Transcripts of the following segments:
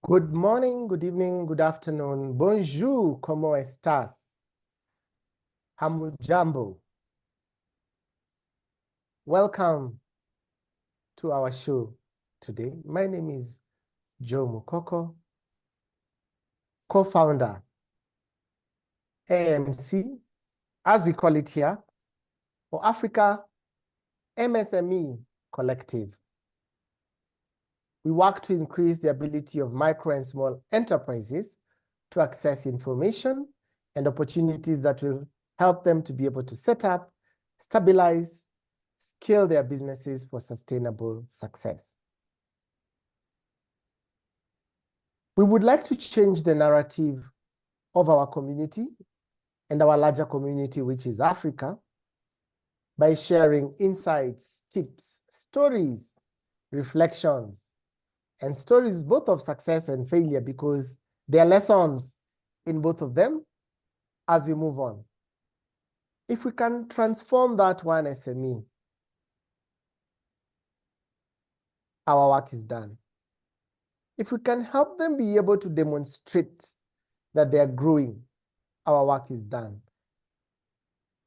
Good morning, good evening, good afternoon. Bonjour, ¿cómo estás? Hamujambo. Welcome to our show today. My name is Joe Mukoko, co-founder, AMC, as we call it here, for Africa MSME Collective. We work to increase the ability of micro and small enterprises to access information and opportunities that will help them to be able to set up, stabilize, scale their businesses for sustainable success. We would like to change the narrative of our community and our larger community, which is Africa, by sharing insights, tips, stories, reflections, and stories both of success and failure, because there are lessons in both of them as we move on. If we can transform that one SME, our work is done. If we can help them be able to demonstrate that they are growing, our work is done.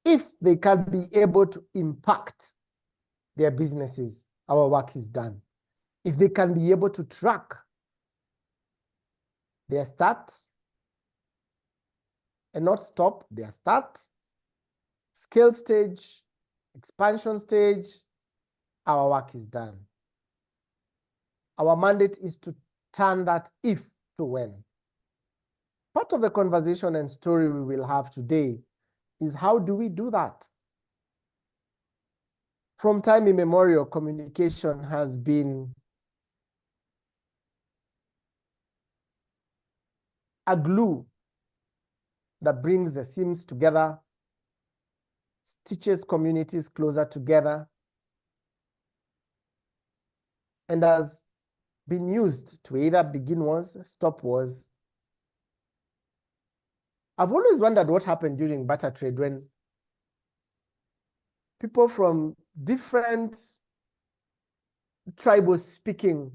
If they can be able to impact their businesses, our work is done. If they can be able to track their start and not stop their start, scale stage, expansion stage, our work is done. Our mandate is to turn that if to when. Part of the conversation and story we will have today is how do we do that? From time immemorial, communication has been a glue that brings the seams together, stitches communities closer together, and has been used to either begin wars, stop wars. I've always wondered what happened during barter trade when people from different tribal-speaking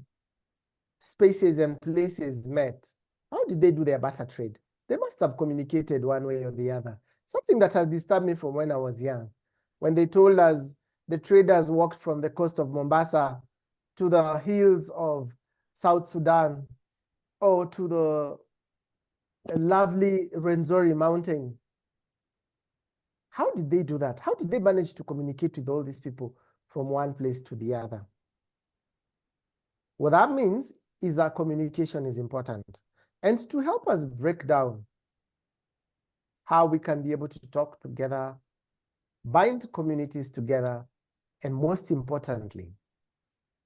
spaces and places met. How did they do their barter trade? They must have communicated one way or the other. Something that has disturbed me from when I was young, when they told us the traders walked from the coast of Mombasa to the hills of South Sudan or to the lovely Rwenzori mountain. How did they do that? How did they manage to communicate with all these people from one place to the other? What that means is that communication is important. And to help us break down how we can be able to talk together, bind communities together, and most importantly,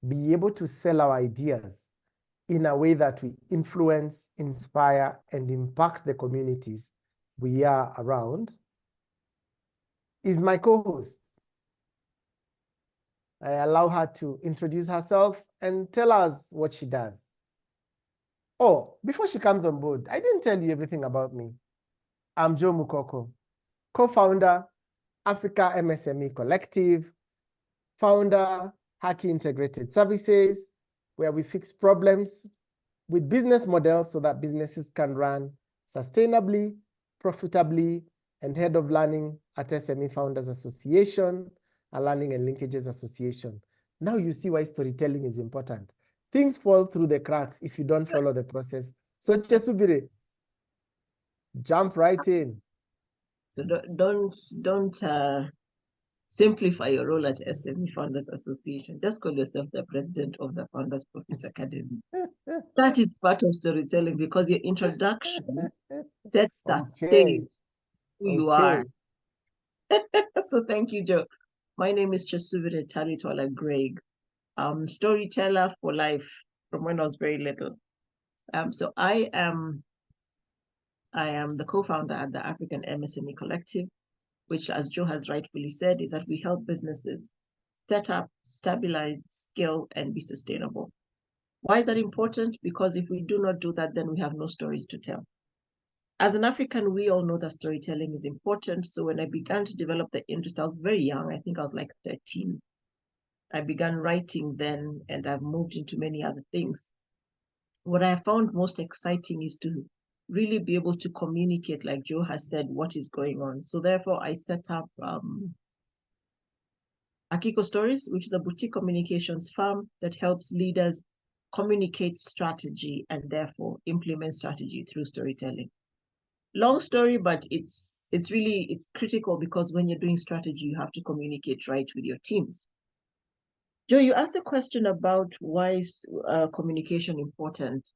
be able to sell our ideas in a way that we influence, inspire, and impact the communities we are around, is my co-host. I allow her to introduce herself and tell us what she does. Oh, before she comes on board, I didn't tell you everything about me. I'm Joe Mukoko, co-founder, Africa MSME Collective, founder, Haki Integrated Services, where we fix problems with business models so that businesses can run sustainably, profitably, and head of learning at SME Founders Association, a learning and linkages association. Now you see why storytelling is important. Things fall through the cracks if you don't follow the process. So Chesubire, jump right in. So don't simplify your role at SME Founders Association. Just call yourself the president of the Founders Profit Academy. That is part of storytelling because your introduction sets the stage who you are. So thank you, Joe. My name is Chesubire Talitwala Greg. Storyteller for life from when I was very little. So I am the co-founder at the African MSME Collective, which, as Joe has rightfully said, is that we help businesses set up, stabilize, scale, and be sustainable. Why is that important? Because if we do not do that, then we have no stories to tell. As an African, we all know that storytelling is important. So when I began to develop the interest, I was very young. I think I was like 13. I began writing then, and I've moved into many other things. what I found most exciting is to really be able to communicate, like Joe has said, what is going on. So therefore, I set up Akiko Stories, which is a boutique communications firm that helps leaders communicate strategy and therefore implement strategy through storytelling. Long story, but it's critical because when you're doing strategy, you have to communicate right with your teams. Joe, you asked a question about why is communication important,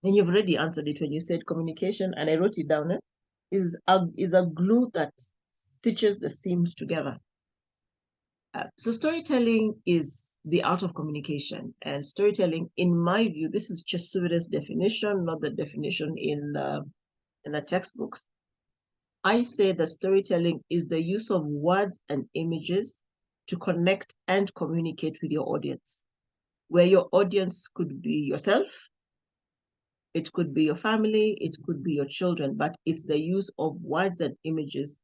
and you've already answered it when you said communication, and I wrote it down. Is a glue that stitches the seams together. So storytelling is the art of communication, and storytelling, in my view, this is Chasuda's definition, not the definition in the textbooks. I say that storytelling is the use of words and images to connect and communicate with your audience, where your audience could be yourself, it could be your family, it could be your children, but it's the use of words and images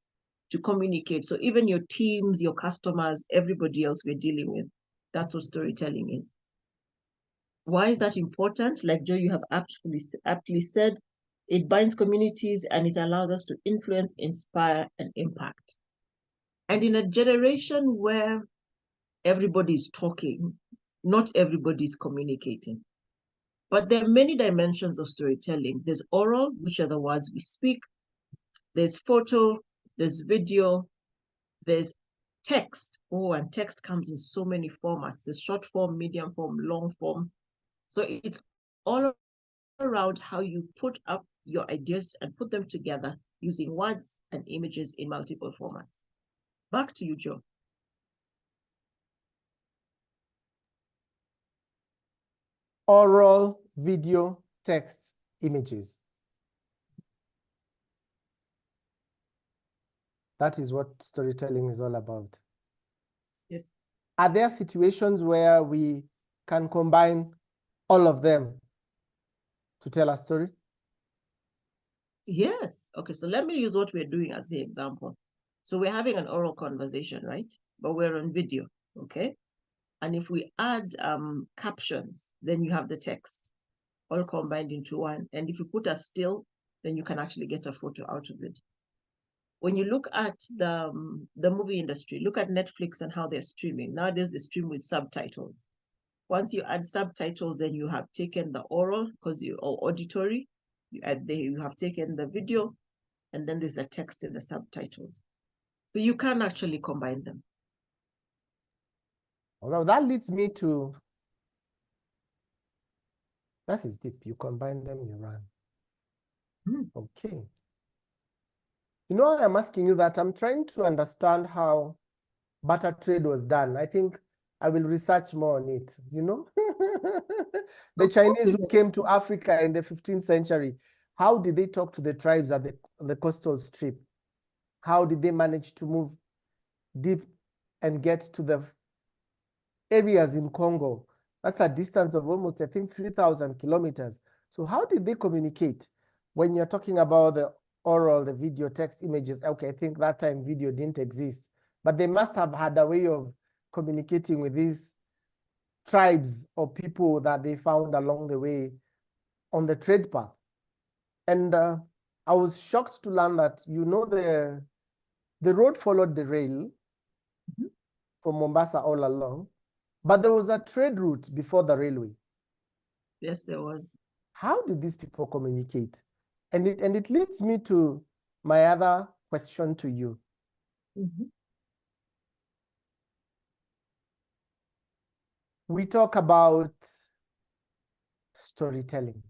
to communicate. So even your teams, your customers, everybody else we're dealing with, that's what storytelling is. Why is that important? Like Joe, you have aptly said, it binds communities and it allows us to influence, inspire, and impact. And in a generation where everybody's talking, not everybody's communicating. But there are many dimensions of storytelling. There's oral, which are the words we speak. There's photo, there's video, there's text. Oh, and text comes in so many formats. There's short form, medium form, long form. So it's all around how you put up your ideas and put them together using words and images in multiple formats. Back to you, Joe. Oral, video, text, images. That is what storytelling is all about. Yes. Are there situations where we can combine all of them to tell a story? Yes. Okay, so let me use what we're doing as the example. So we're having an oral conversation, right? But we're on video, okay? And if we add captions, then you have the text all combined into one. And if you put a still, then you can actually get a photo out of it. When you look at the movie industry, look at Netflix and how they're streaming. Nowadays, they stream with subtitles. Once you add subtitles, then you have taken the oral or auditory. You have taken the video, and then there's the text in the subtitles. So you can actually combine them. Now that leads me to, that is deep. You combine them, you run. Okay. You know, I'm asking you that. I'm trying to understand how barter trade was done. I think I will research more on it, you know? The Chinese who came to Africa in the 15th century, how did they talk to the tribes at the coastal strip? How did they manage to move deep and get to the areas in Congo? That's a distance of almost, I think, 3,000 kilometers. So how did they communicate? When you're talking about the oral, the video, text, images, okay, I think that time video didn't exist, but they must have had a way of communicating with these tribes or people that they found along the way on the trade path. And I was shocked to learn that, you know, the road followed the rail from Mombasa all along, but there was a trade route before the railway. Yes, there was. How did these people communicate? And it leads me to my other question to you. We talk about storytelling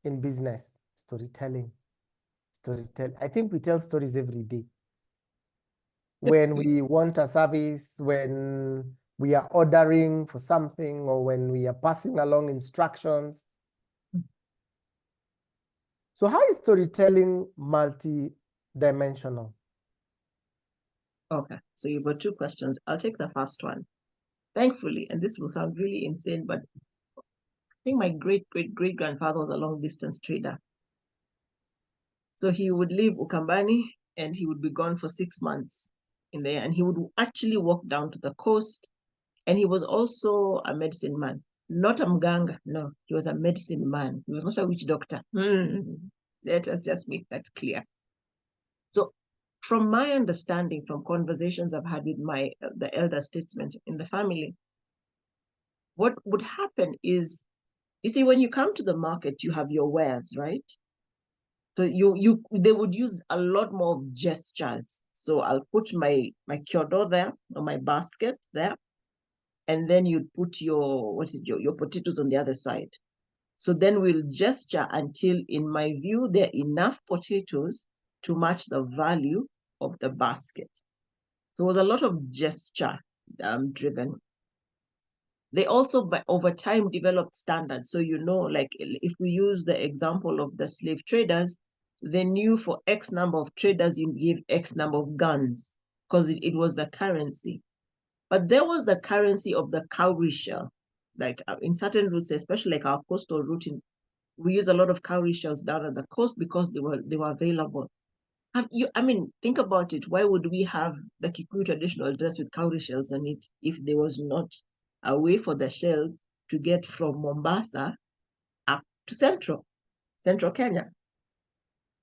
in business, storytelling. I think we tell stories every day. When we want a service, when we are ordering for something, or when we are passing along instructions. So how is storytelling multi-dimensional? Okay, so you've got two questions. I'll take the first one. Thankfully, and this will sound really insane, but I think my great-great-great-grandfather was a long-distance trader. So he would leave Ukambani and he would be gone for 6 months in there, and he would actually walk down to the coast. And he was also a medicine man. Not a mganga, no, he was a medicine man. He was not a witch doctor. Let us just make that clear. So, from my understanding, from conversations I've had with the elder statesmen in the family, what would happen is, you see, when you come to the market, you have your wares, right? So they would use a lot more gestures. So I'll put my kyodo there, or my basket there, and then you'd put your potatoes on the other side. So then we'll gesture until, in my view, there are enough potatoes to match the value of the basket. There was a lot of gesture driven. They also, over time, developed standards. So, like if we use the example of the slave traders, they knew for X number of traders, you give X number of guns, because it was the currency. But there was the currency of the cowrie shell. Like in certain routes, especially like our coastal route, we use a lot of cowrie shells down at the coast because they were available. Think about it. Why would we have the Kikuyu traditional dress with cowrie shells on it if there was not a way for the shells to get from Mombasa up to central Kenya?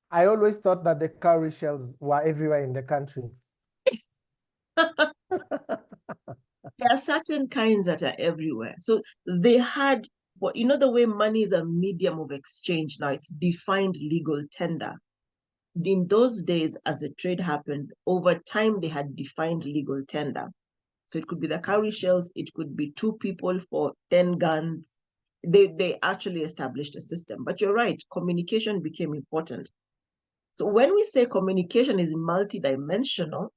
I always thought that the cowrie shells were everywhere in the country. There are certain kinds that are everywhere. So they had, the way money is a medium of exchange now, it's defined legal tender. In those days, as the trade happened, over time, they had defined legal tender. So it could be the cowrie shells, it could be 2 people for 10 guns. They actually established a system. But you're right, communication became important. So when we say communication is multidimensional,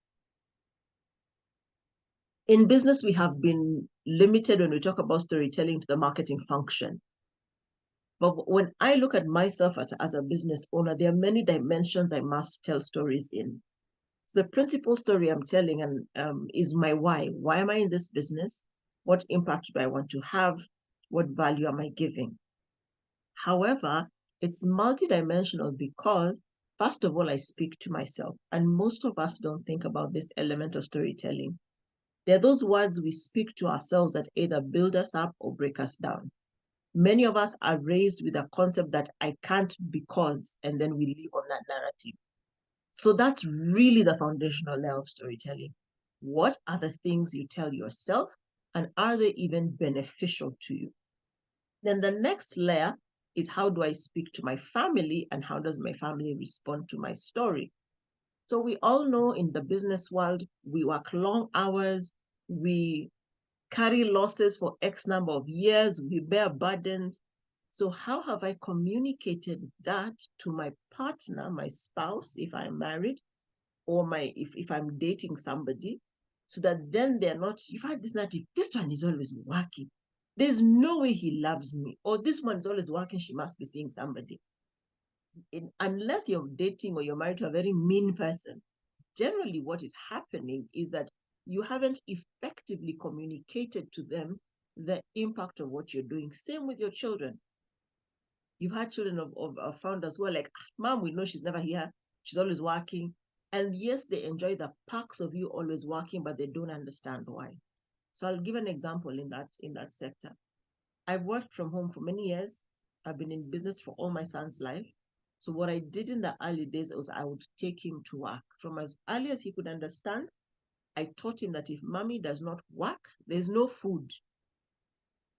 in business, we have been limited when we talk about storytelling to the marketing function. But when I look at myself as a business owner, there are many dimensions I must tell stories in. The principal story I'm telling is my why. Why am I in this business? What impact do I want to have? What value am I giving? However, it's multidimensional because, first of all, I speak to myself. And most of us don't think about this element of storytelling. There are those words we speak to ourselves that either build us up or break us down. Many of us are raised with a concept that I can't because, and then we live on that narrative. So that's really the foundational layer of storytelling. What are the things you tell yourself, and are they even beneficial to you? Then the next layer is, how do I speak to my family, and how does my family respond to my story? So we all know in the business world, we work long hours, we carry losses for X number of years, we bear burdens. So how have I communicated that to my partner, my spouse, if I'm married, or if I'm dating somebody, so that then they're not, you've had this narrative, this one is always working. There's no way he loves me. Or this one is always working, she must be seeing somebody. Unless you're dating or you're married to a very mean person, generally what is happening is that you haven't effectively communicated to them the impact of what you're doing. Same with your children. You've had children of founders who are like, Mom, we know she's never here. She's always working. And yes, they enjoy the perks of you always working, but they don't understand why. So I'll give an example in that sector. I've worked from home for many years. I've been in business for all my son's life. So what I did in the early days was I would take him to work. From as early as he could understand, I taught him that if mommy does not work, there's no food.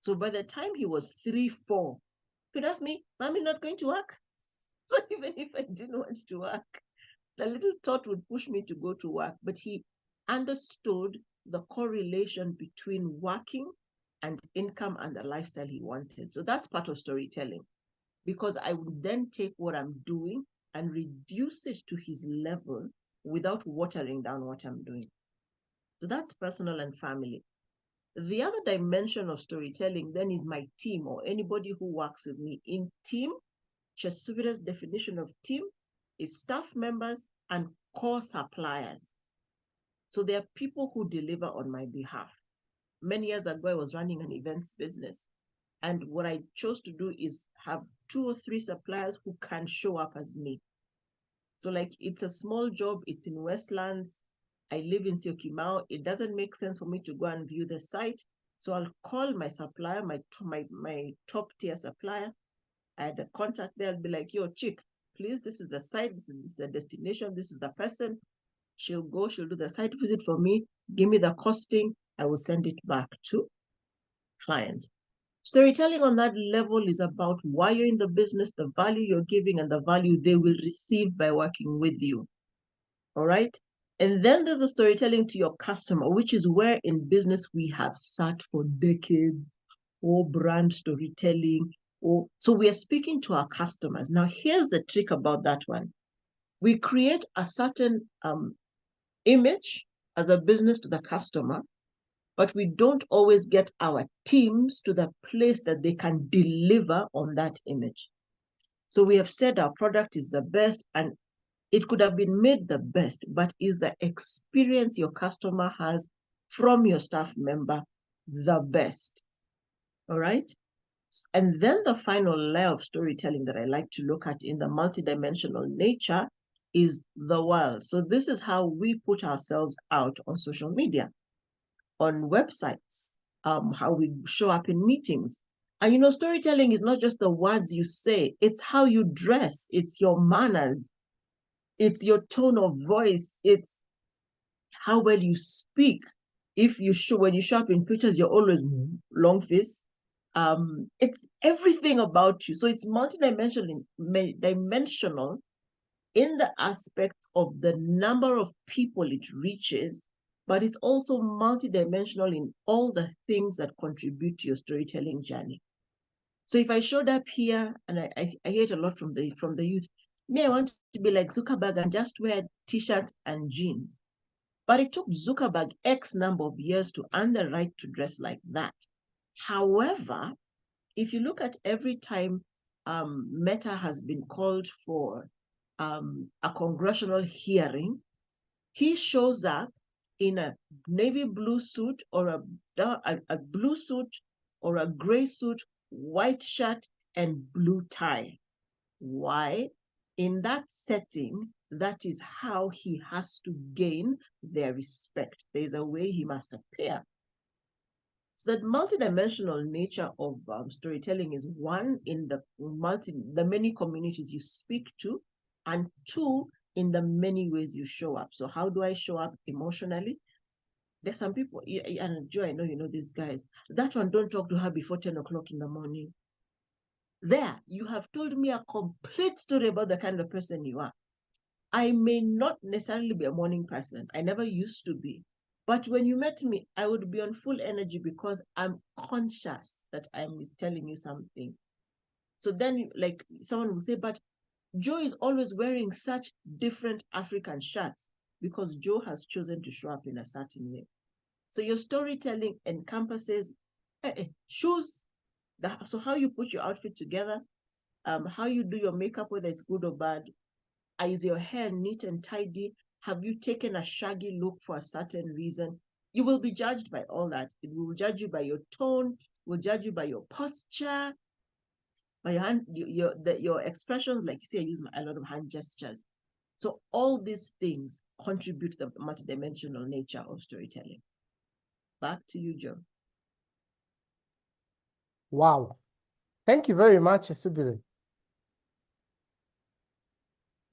So by the time he was 3, 4, he could ask me, Mommy not going to work? So even if I didn't want to work, the little thought would push me to go to work. But he understood the correlation between working and income and the lifestyle he wanted. So that's part of storytelling, because I would then take what I'm doing and reduce it to his level without watering down what I'm doing. So that's personal and family. The other dimension of storytelling then is my team, or anybody who works with me. In team, Chesuvira's definition of team is staff members and core suppliers. So there are people who deliver on my behalf. Many years ago, I was running an events business. And what I chose to do is have 2 or 3 suppliers who can show up as me. So like, it's a small job, it's in Westlands, I live in Syokimau, it doesn't make sense for me to go and view the site. So I'll call my supplier, my top tier supplier. I had a contact there. I'll be like, yo, chick, please, this is the site, this is the destination, this is the person. She'll go, she'll do the site visit for me, give me the costing, I will send it back to client. Storytelling on that level is about why you're in the business, the value you're giving, and the value they will receive by working with you. All right. And then there's the storytelling to your customer, which is where in business we have sat for decades, or brand storytelling. So we are speaking to our customers. Now, here's the trick about that one. We create a certain image as a business to the customer, but we don't always get our teams to the place that they can deliver on that image. So we have said our product is the best, and it could have been made the best, but is the experience your customer has from your staff member the best? All right. And then the final layer of storytelling that I like to look at in the multidimensional nature is the world. So this is how we put ourselves out on social media, on websites, how we show up in meetings. And you know, storytelling is not just the words you say, it's how you dress, it's your manners, it's your tone of voice, it's how well you speak. If you show, when you show up in pictures, you're always long face. It's everything about you. So it's multidimensional, dimensional in the aspect of the number of people it reaches, but it's also multidimensional in all the things that contribute to your storytelling journey. So if I showed up here, and I hear it a lot from the youth, me, I want to be like Zuckerberg and just wear t-shirts and jeans. But it took Zuckerberg X number of years to earn the right to dress like that. However, if you look at every time Meta has been called for a congressional hearing, he shows up in a navy blue suit or a blue suit or a gray suit, white shirt, and blue tie. Why? In that setting, that is how he has to gain their respect. There's a way he must appear. So that multidimensional nature of storytelling is one, in the many communities you speak to, and two, in the many ways you show up. So how do I show up emotionally? There's some people, and Joe, I know you know these guys. That one, don't talk to her before 10 o'clock in the morning. There, you have told me a complete story about the kind of person you are. I may not necessarily be a morning person. I never used to be. But when you met me, I would be on full energy because I'm conscious that I'm telling you something. So then, like, someone will say, but Joe is always wearing such different African shirts, because Joe has chosen to show up in a certain way. So your storytelling encompasses shoes, so how you put your outfit together, how you do your makeup, whether it's good or bad. Is your hair neat and tidy? Have you taken a shaggy look for a certain reason? You will be judged by all that. It will judge you by your tone, will judge you by your posture, by your hand, your expressions. Like you say, I use a lot of hand gestures. So all these things contribute to the multidimensional nature of storytelling. Back to you, Joe. Wow. Thank you very much, Esubiri.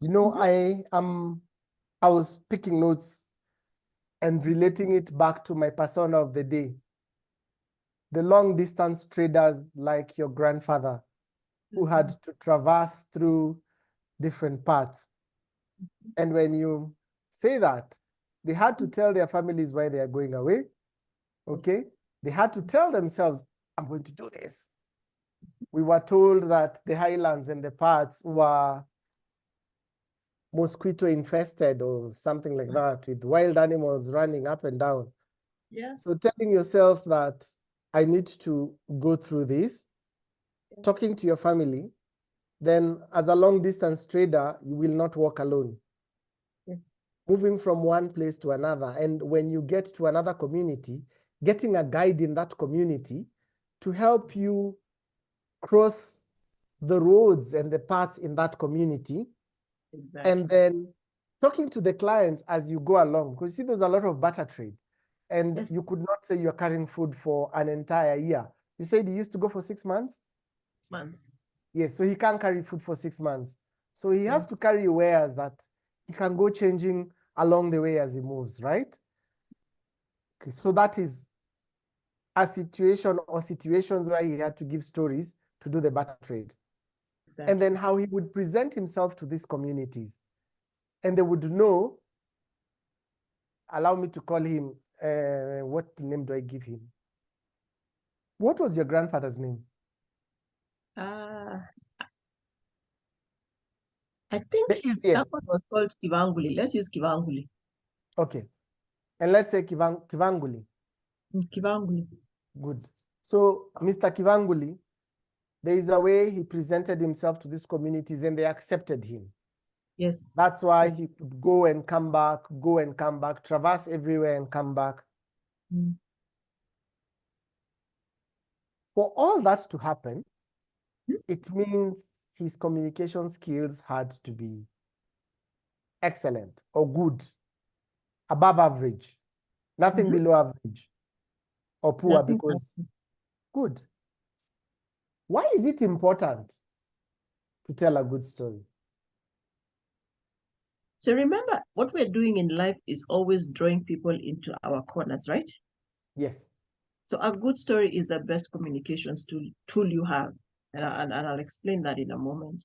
You know, I was picking notes and relating it back to my persona of the day. The long distance traders like your grandfather who had to traverse through different paths. And when you say that, they had to tell their families why they are going away. Okay? They had to tell themselves, I'm going to do this. We were told that the highlands and the parts were mosquito infested or something like that, with wild animals running up and down. Yeah. So telling yourself that I need to go through this, talking to your family, then as a long distance trader, you will not walk alone. Yes. Moving from one place to another. And when you get to another community, getting a guide in that community to help you cross the roads and the paths in that community. Exactly. And then talking to the clients as you go along, because you see there's a lot of barter trade. And Yes. you could not say you're carrying food for an entire year. You said he used to go for 6 months? Months. Yes, so he can't carry food for 6 months. So he has Yeah. to carry wares that he can go changing along the way as he moves, right? Okay, so that is a situation or situations where he had to give stories to do the barter trade. And then Exactly. how he would present himself to these communities. And they would know, allow me to call him, what name do I give him? What was your grandfather's name? Uh, I think The easiest. that one was called Kivanguli. Let's use Kivanguli. Okay. And let's say Kivanguli. Kivanguli. Good. So Mr. Kivanguli, there is a way he presented himself to these communities and they accepted him. Yes. That's why he could go and come back, traverse everywhere and come back. Mm. For all that to happen, Mm. it means his communication skills had to be excellent or good, above average, nothing below average or poor, Nothing. because good. Why is it important to tell a good story? So remember, what we're doing in life is always drawing people into our corners, right? Yes. So a good story is the best communications tool you have. And I'll explain that in a moment.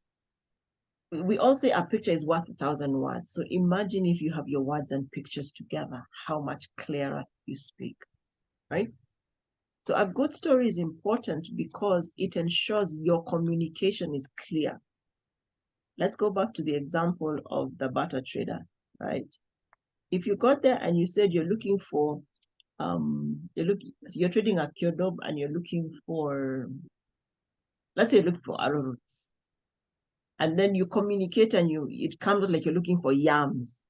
We all say a picture is worth 1,000 words. So imagine if you have your words and pictures together, how much clearer you speak, right? So a good story is important because it ensures your communication is clear. Let's go back to the example of the barter trader, right? If you got there and you said you're looking for, you're trading a kyodob and you're looking for, let's say you're looking for arrowroots, and then you communicate and it comes out like you're looking for yams,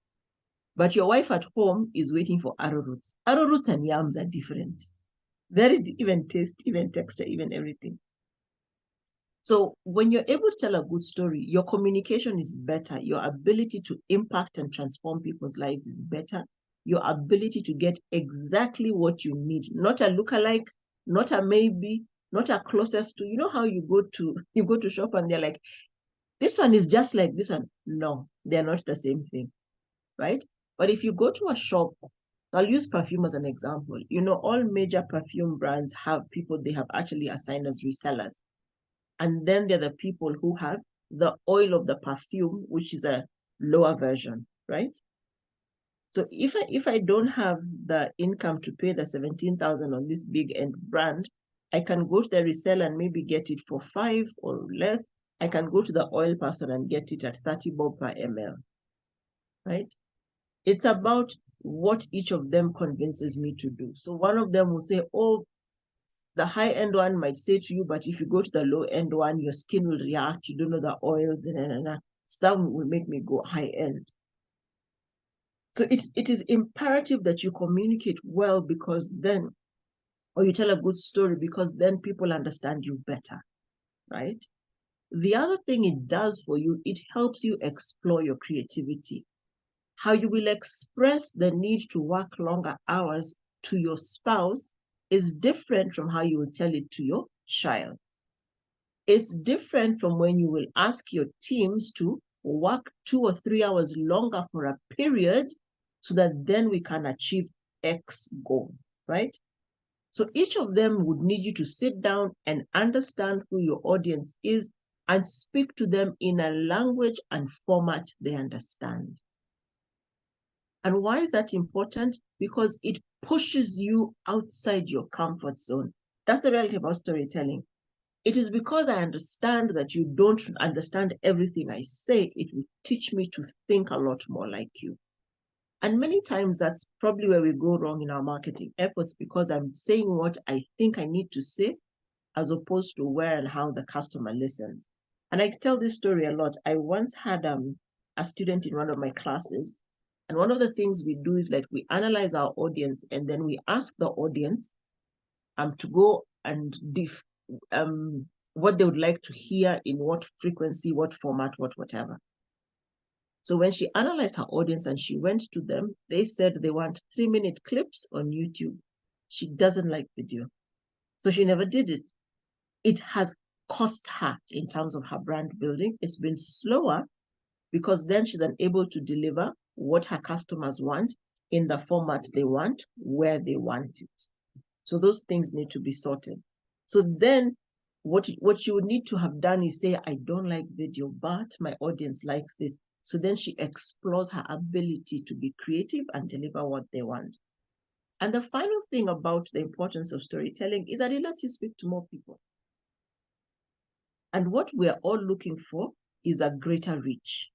but your wife at home is waiting for arrowroots. Arrowroots and yams are different. Very even taste, even texture, even everything. So when you're able to tell a good story, your communication is better. Your ability to impact and transform people's lives is better. Your ability to get exactly what you need, not a lookalike, not a maybe, not a closest to. You know how you go to shop and they're like, this one is just like this one. No, they're not the same thing, right? But if you go to a shop, I'll use perfume as an example. You know, all major perfume brands have people they have actually assigned as resellers. And then there are the people who have the oil of the perfume, which is a lower version, right? So if I don't have the income to pay the 17,000 on this big end brand, I can go to the reseller and maybe get it for 5 or less. I can go to the oil person and get it at 30 bob per ml, right? It's about what each of them convinces me to do. So one of them will say, oh, the high-end one might say to you, but if you go to the low-end one, your skin will react. You don't know the oils and. So that will make me go high-end. So it is imperative that you communicate well because then, or you tell a good story because then people understand you better, right? The other thing it does for you, it helps you explore your creativity. How you will express the need to work longer hours to your spouse is different from how you will tell it to your child. It's different from when you will ask your teams to work 2 or 3 hours longer for a period so that then we can achieve X goal, right? So each of them would need you to sit down and understand who your audience is and speak to them in a language and format they understand. And why is that important? Because it pushes you outside your comfort zone. That's the reality about storytelling. It is because I understand that you don't understand everything I say, it will teach me to think a lot more like you. And many times that's probably where we go wrong in our marketing efforts because I'm saying what I think I need to say as opposed to where and how the customer listens. And I tell this story a lot. I once had a student in one of my classes, and one of the things we do is like we analyze our audience and then we ask the audience to go and what they would like to hear in what frequency, what format, whatever. So when she analyzed her audience and she went to them, they said they want 3-minute clips on YouTube. She doesn't like video. So she never did it. It has cost her in terms of her brand building. It's been slower because then she's unable to deliver what her customers want in the format they want, where they want it. So those things need to be sorted. So then what you would need to have done is say, I don't like video, but my audience likes this. So then she explores her ability to be creative and deliver what they want. And the final thing about the importance of storytelling is that it lets you speak to more people. And what we're all looking for is a greater reach.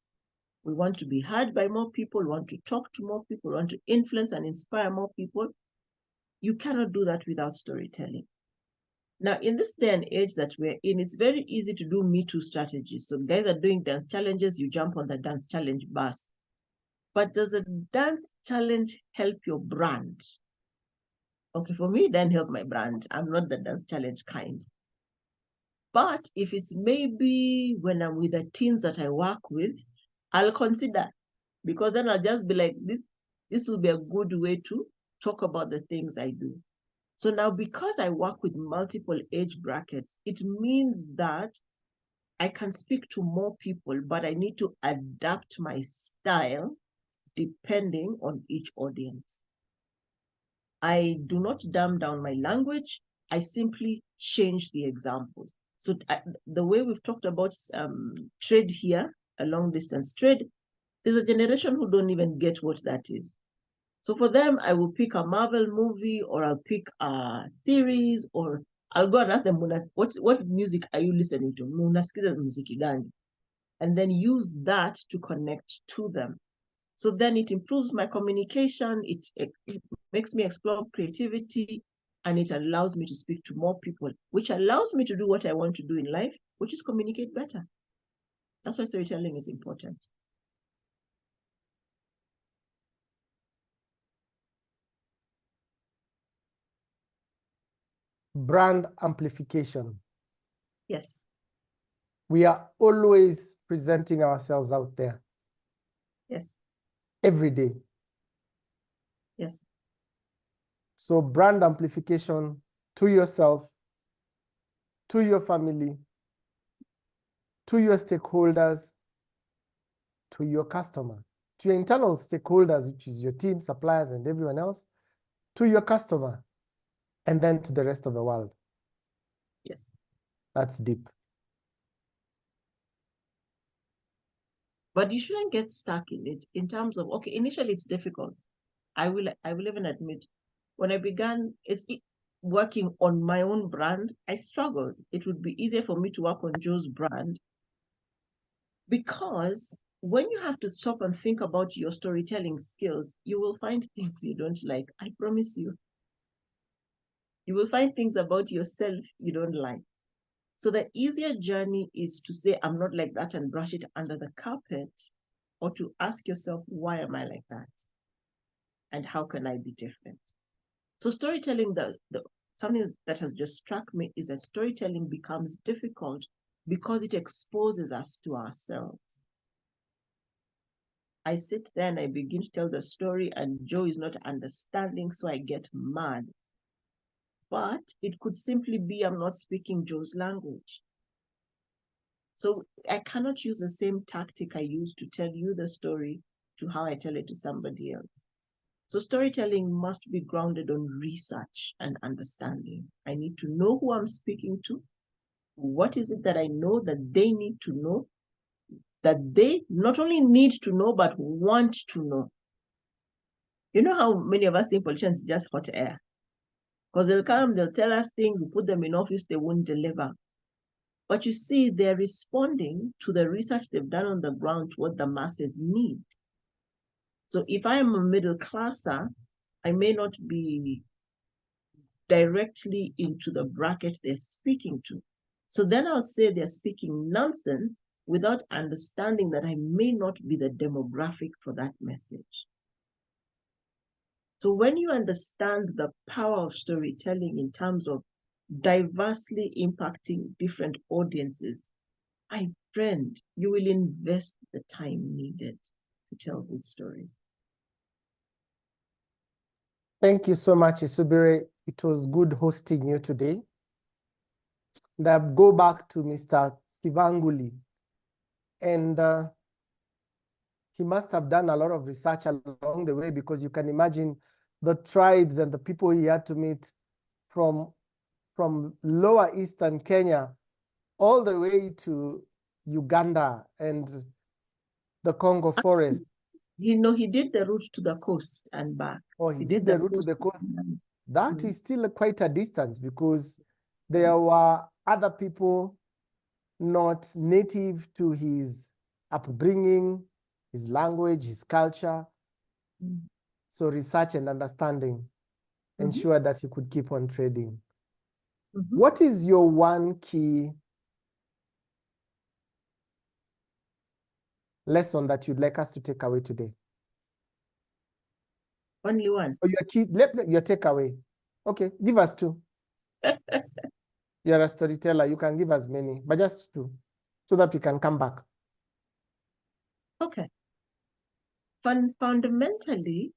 We want to be heard by more people, we want to talk to more people, we want to influence and inspire more people. You cannot do that without storytelling. Now, in this day and age that we're in, it's very easy to do Me Too strategies. So guys are doing dance challenges, you jump on the dance challenge bus. But does the dance challenge help your brand? Okay, for me, it doesn't help my brand. I'm not the dance challenge kind. But if it's maybe when I'm with the teens that I work with, I'll consider, because then I'll just be like, this will be a good way to talk about the things I do. So now, because I work with multiple age brackets, it means that I can speak to more people, but I need to adapt my style depending on each audience. I do not dumb down my language. I simply change the examples. So the way we've talked about trade here, a long distance trade, there's a generation who don't even get what that is. So for them, I will pick a Marvel movie, or I'll pick a series, or I'll go and ask them, what music are you listening to? Munasikiza muziki gani? And then use that to connect to them. So then it improves my communication, it makes me explore creativity, and it allows me to speak to more people, which allows me to do what I want to do in life, which is communicate better. That's why storytelling is important. Brand amplification. Yes. We are always presenting ourselves out there. Yes. Every day. Yes. So brand amplification to yourself, to your family, to your stakeholders, to your customer, to your internal stakeholders, which is your team, suppliers, and everyone else, to your customer, and then to the rest of the world. Yes. That's deep. But you shouldn't get stuck in it in terms of, okay, initially it's difficult. I will even admit, when I began working on my own brand, I struggled. It would be easier for me to work on Joe's brand, because when you have to stop and think about your storytelling skills, you will find things you don't like. I promise you. You will find things about yourself you don't like. So the easier journey is to say, I'm not like that, and brush it under the carpet, or to ask yourself, why am I like that? And how can I be different? So storytelling, something that has just struck me is that storytelling becomes difficult because it exposes us to ourselves. I sit there and I begin to tell the story, and Joe is not understanding, so I get mad. But it could simply be I'm not speaking Joe's language. So I cannot use the same tactic I use to tell you the story to how I tell it to somebody else. So storytelling must be grounded on research and understanding. I need to know who I'm speaking to. What is it that I know that they need to know, that they not only need to know, but want to know? You know how many of us think politicians is just hot air? Because they'll come, they'll tell us things, we put them in office, they won't deliver. But you see, they're responding to the research they've done on the ground to what the masses need. So if I am a middle classer, I may not be directly into the bracket they're speaking to. So then I'll say they're speaking nonsense without understanding that I may not be the demographic for that message. So when you understand the power of storytelling in terms of diversely impacting different audiences, my friend, you will invest the time needed to tell good stories. Thank you so much, Isubire. It was good hosting you today. Now go back to Mr. Kivanguli. And he must have done a lot of research along the way, because you can imagine the tribes and the people he had to meet from lower eastern Kenya all the way to Uganda and the Congo forest. You know, he did the route to the coast and back. Oh, he did the route to the coast. That is still quite a distance, because there were other people not native to his upbringing, his language, his culture. So research and understanding ensured that he could keep on trading. What is your one key lesson that you'd like us to take away today? Only one. Or your takeaway. Okay, give us two. You're a storyteller, you can give us many, but just two, so that we can come back. Okay. Fundamentally,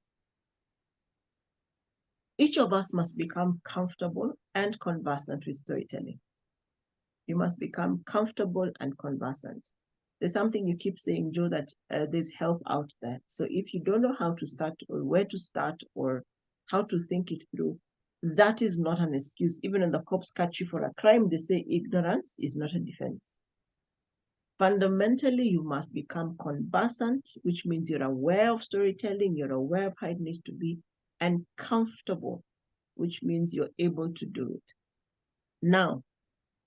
each of us must become comfortable and conversant with storytelling. You must become comfortable and conversant. There's something you keep saying, Joe, that there's help out there. So if you don't know how to start or where to start or how to think it through, that is not an excuse. Even when the cops catch you for a crime, they say ignorance is not a defense. Fundamentally, you must become conversant, which means you're aware of storytelling, you're aware of how it needs to be, and comfortable, which means you're able to do it. Now,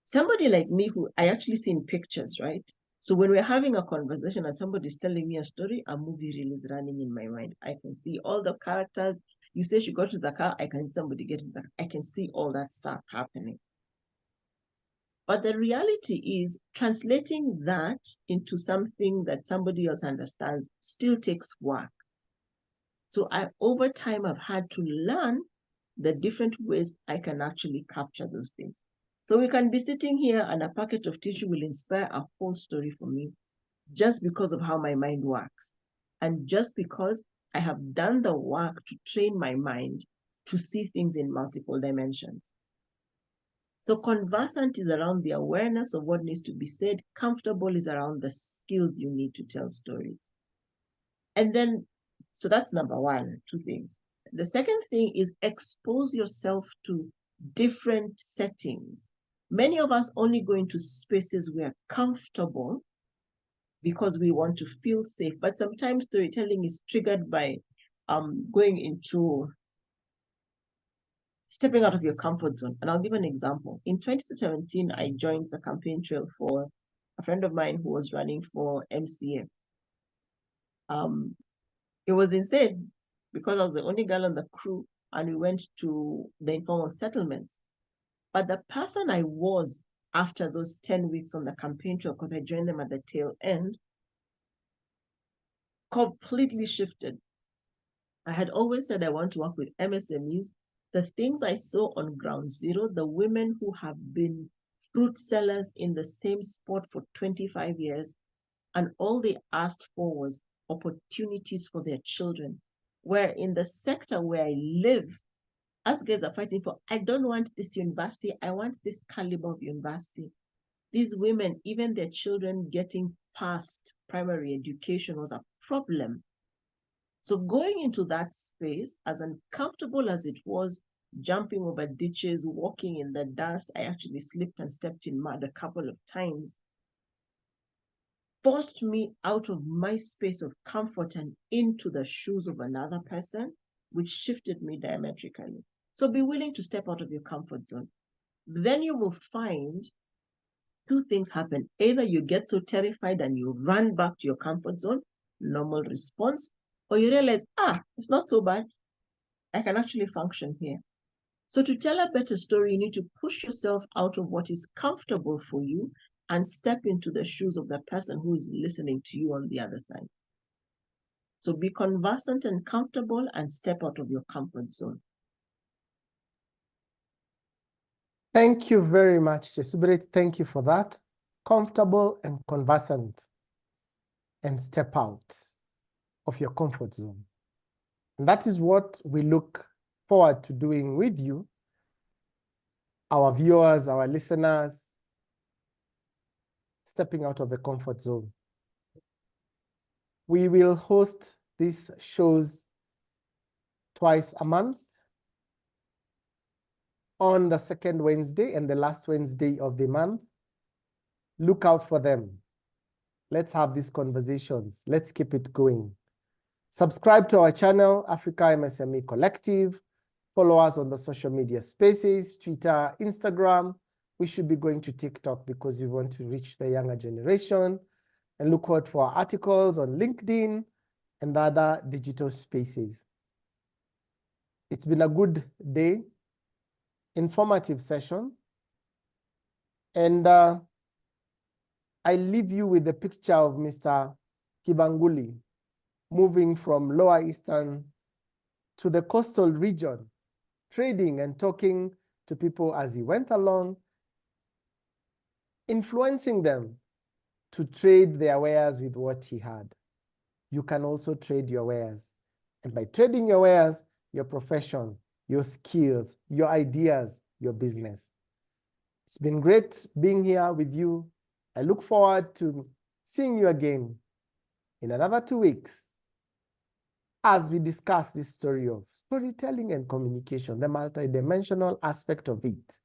somebody like me who I actually see in pictures, right? So when we're having a conversation and somebody's telling me a story, a movie reel is running in my mind. I can see all the characters. You say she got to the car, I can see somebody get in the car. I can see all that stuff happening. But the reality is translating that into something that somebody else understands still takes work. So over time, I've had to learn the different ways I can actually capture those things. So we can be sitting here and a packet of tissue will inspire a whole story for me just because of how my mind works. And just because I have done the work to train my mind to see things in multiple dimensions. So conversant is around the awareness of what needs to be said. Comfortable is around the skills you need to tell stories. And then, so that's number one, two things. The second thing is expose yourself to different settings. Many of us only go into spaces we are comfortable because we want to feel safe. But sometimes storytelling is triggered by going into stepping out of your comfort zone. And I'll give an example. In 2017, I joined the campaign trail for a friend of mine who was running for MCA. It was insane because I was the only girl on the crew and we went to the informal settlements. But the person I was after those 10 weeks on the campaign trail, because I joined them at the tail end, completely shifted. I had always said I want to work with MSMEs. The things I saw on ground zero, the women who have been fruit sellers in the same spot for 25 years, and all they asked for was opportunities for their children. Where in the sector where I live, us guys are fighting for, I don't want this university, I want this caliber of university. These women, even their children getting past primary education was a problem. So going into that space, as uncomfortable as it was, jumping over ditches, walking in the dust, I actually slipped and stepped in mud a couple of times, forced me out of my space of comfort and into the shoes of another person, which shifted me diametrically. So be willing to step out of your comfort zone. Then you will find two things happen. Either you get so terrified and you run back to your comfort zone, normal response, or you realize, it's not so bad. I can actually function here. So to tell a better story, you need to push yourself out of what is comfortable for you and step into the shoes of the person who is listening to you on the other side. So be conversant and comfortable and step out of your comfort zone. Thank you very much, Jesubret. Thank you for that. comfortable and conversant, and step out of your comfort zone. And that is what we look forward to doing with you, our viewers, our listeners, stepping out of the comfort zone. We will host these shows twice a month, on the second Wednesday and the last Wednesday of the month. Look out for them. Let's have these conversations. Let's keep it going. Subscribe to our channel, Africa MSME Collective. Follow us on the social media spaces, Twitter, Instagram. We should be going to TikTok because we want to reach the younger generation. And look out for our articles on LinkedIn and the other digital spaces. It's been a good day, informative session. And I leave you with the picture of Mr. Kibanguli moving from Lower Eastern to the coastal region, trading and talking to people as he went along, influencing them to trade their wares with what he had. You can also trade your wares. And by trading your wares, your profession, your skills, your ideas, your business. It's been great being here with you. I look forward to seeing you again in another 2 weeks as we discuss this story of storytelling and communication, the multidimensional aspect of it.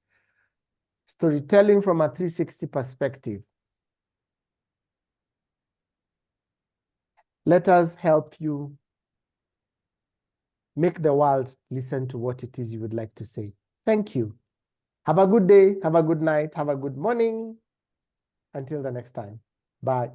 Storytelling from a 360 perspective. Let us help you make the world listen to what it is you would like to say. Thank you. Have a good day, have a good night, have a good morning. Until the next time. Bye.